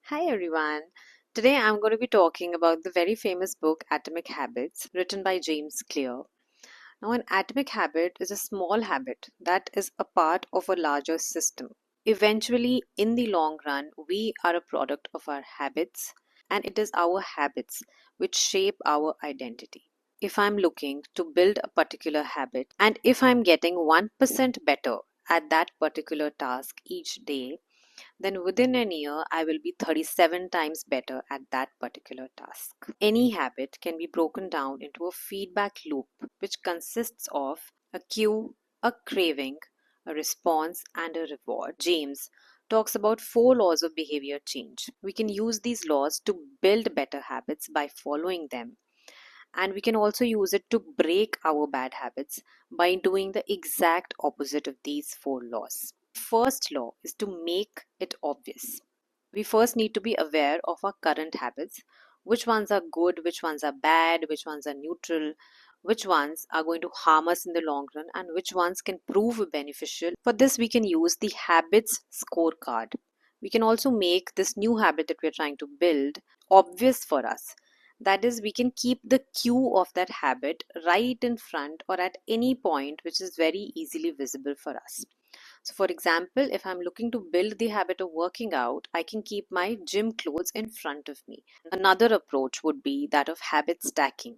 Hi everyone. Today I'm going to be talking about the very famous book Atomic Habits, written by James Clear. Now, an atomic habit is a small habit that is a part of a larger system. Eventually, in the long run, we are a product of our habits, and it is our habits which shape our identity. If I'm looking to build a particular habit, and if I'm getting 1% better at that particular task each day, then within an year I will be 37 times better at that particular task. Any habit can be broken down into a feedback loop which consists of a cue, a craving, a response, and a reward. James talks about 4 laws of behavior change. We can use these laws to build better habits by following them, and we can also use it to break our bad habits by doing the exact opposite of these 4 laws. First law is to make it obvious. We first need to be aware of our current habits, which ones are good, which ones are bad, which ones are neutral, which ones are going to harm us in the long run, and which ones can prove beneficial. For this, we can use the habits scorecard. We can also make this new habit that we're trying to build obvious for us. That is, we can keep the cue of that habit right in front or at any point which is very easily visible for us. So, for example, if I'm looking to build the habit of working out, I can keep my gym clothes in front of me. Another approach would be that of habit stacking.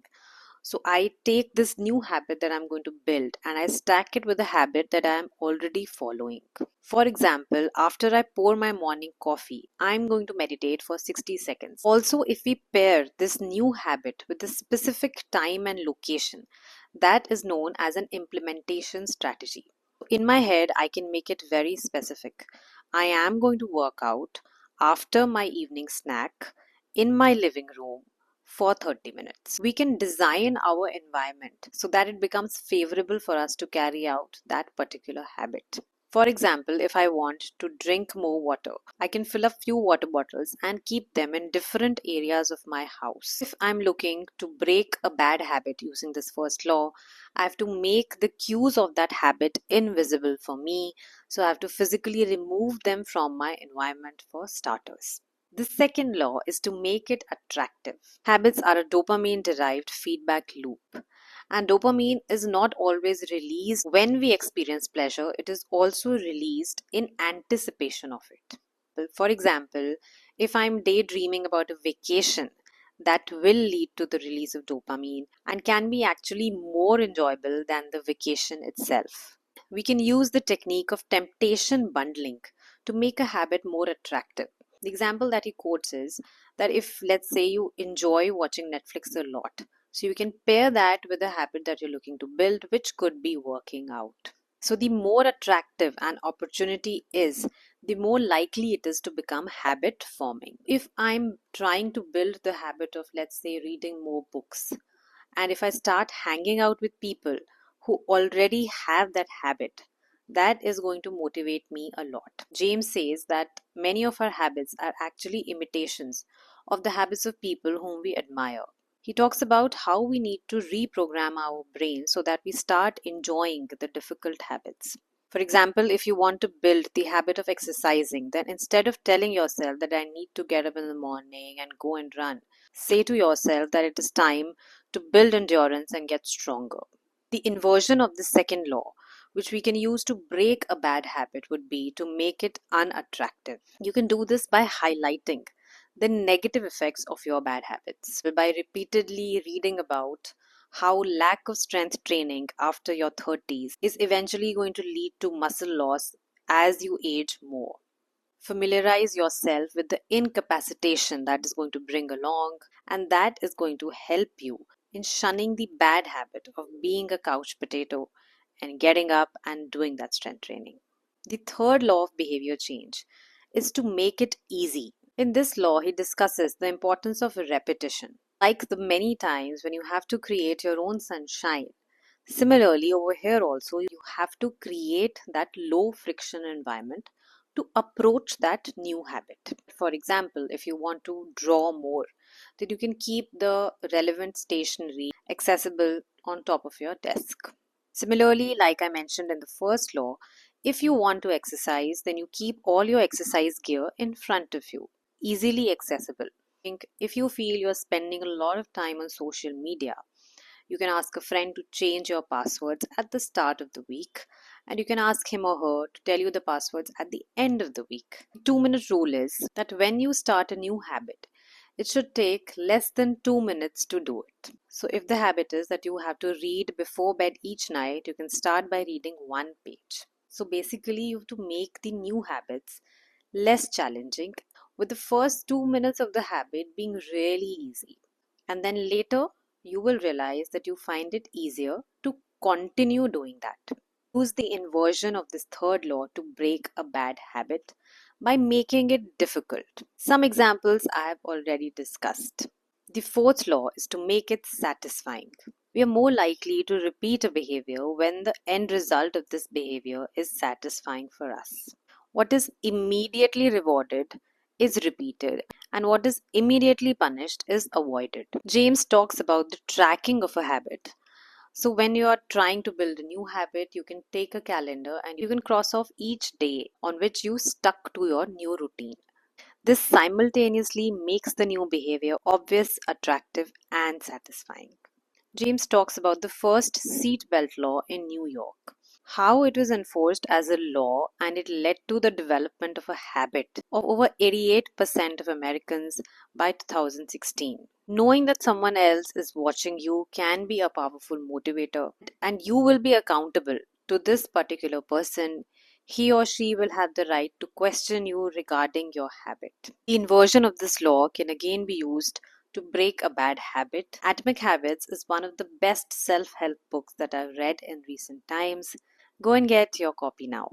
So, I take this new habit that I'm going to build and I stack it with a habit that I am already following. For example, after I pour my morning coffee, I'm going to meditate for 60 seconds. Also, if we pair this new habit with a specific time and location, that is known as an implementation strategy. In my head, I can make it very specific. I am going to work out after my evening snack in my living room for 30 minutes. We can design our environment so that it becomes favorable for us to carry out that particular habit. For example, if I want to drink more water, I can fill a few water bottles and keep them in different areas of my house. If I'm looking to break a bad habit using this first law, I have to make the cues of that habit invisible for me. So I have to physically remove them from my environment for starters. The second law is to make it attractive. Habits are a dopamine derived feedback loop. And dopamine is not always released when we experience pleasure, it is also released in anticipation of it. For example, if I'm daydreaming about a vacation, that will lead to the release of dopamine and can be actually more enjoyable than the vacation itself. We can use the technique of temptation bundling to make a habit more attractive. The example that he quotes is that if, let's say, you enjoy watching Netflix a lot, so you can pair that with a habit that you're looking to build, which could be working out. So, the more attractive an opportunity is, the more likely it is to become habit forming. If I'm trying to build the habit of, let's say, reading more books, and if I start hanging out with people who already have that habit, that is going to motivate me a lot. James says that many of our habits are actually imitations of the habits of people whom we admire. He talks about how we need to reprogram our brain so that we start enjoying the difficult habits. For example, if you want to build the habit of exercising, then instead of telling yourself that I need to get up in the morning and go and run, say to yourself that it is time to build endurance and get stronger. The inversion of the second law, which we can use to break a bad habit, would be to make it unattractive. You can do this by highlighting the negative effects of your bad habits, by repeatedly reading about how lack of strength training after your 30s is eventually going to lead to muscle loss as you age more. Familiarize yourself with the incapacitation that is going to bring along, and that is going to help you in shunning the bad habit of being a couch potato and getting up and doing that strength training. The third law of behavior change is to make it easy. In this law, he discusses the importance of repetition. Like the many times when you have to create your own sunshine, similarly, over here also, you have to create that low friction environment to approach that new habit. For example, if you want to draw more, then you can keep the relevant stationery accessible on top of your desk. Similarly, like I mentioned in the first law, if you want to exercise, then you keep all your exercise gear in front of you. easily accessible. If you feel you're spending a lot of time on social media, you can ask a friend to change your passwords at the start of the week, and you can ask him or her to tell you the passwords at the end of the week. The 2 minute rule is that when you start a new habit, it should take less than 2 minutes to do it. So, if the habit is that you have to read before bed each night, you can start by reading one page. So, basically, you have to make the new habits less challenging, with the first 2 minutes of the habit being really easy. And then later, you will realize that you find it easier to continue doing that. Use the inversion of this third law to break a bad habit by making it difficult. Some examples I have already discussed. The fourth law is to make it satisfying. We are more likely to repeat a behavior when the end result of this behavior is satisfying for us. What is immediately rewarded is repeated, and what is immediately punished is avoided. James talks about the tracking of a habit. So, when you are trying to build a new habit, you can take a calendar and you can cross off each day on which you stuck to your new routine. This simultaneously makes the new behavior obvious, attractive, and satisfying. James talks about the first seatbelt law in New York, how it was enforced as a law, and it led to the development of a habit of over 88% of Americans by 2016. Knowing that someone else is watching you can be a powerful motivator, and you will be accountable to this particular person. He or she will have the right to question you regarding your habit. The inversion of this law can again be used to break a bad habit. Atomic Habits is one of the best self help books that I've read in recent times. Go and get your copy now.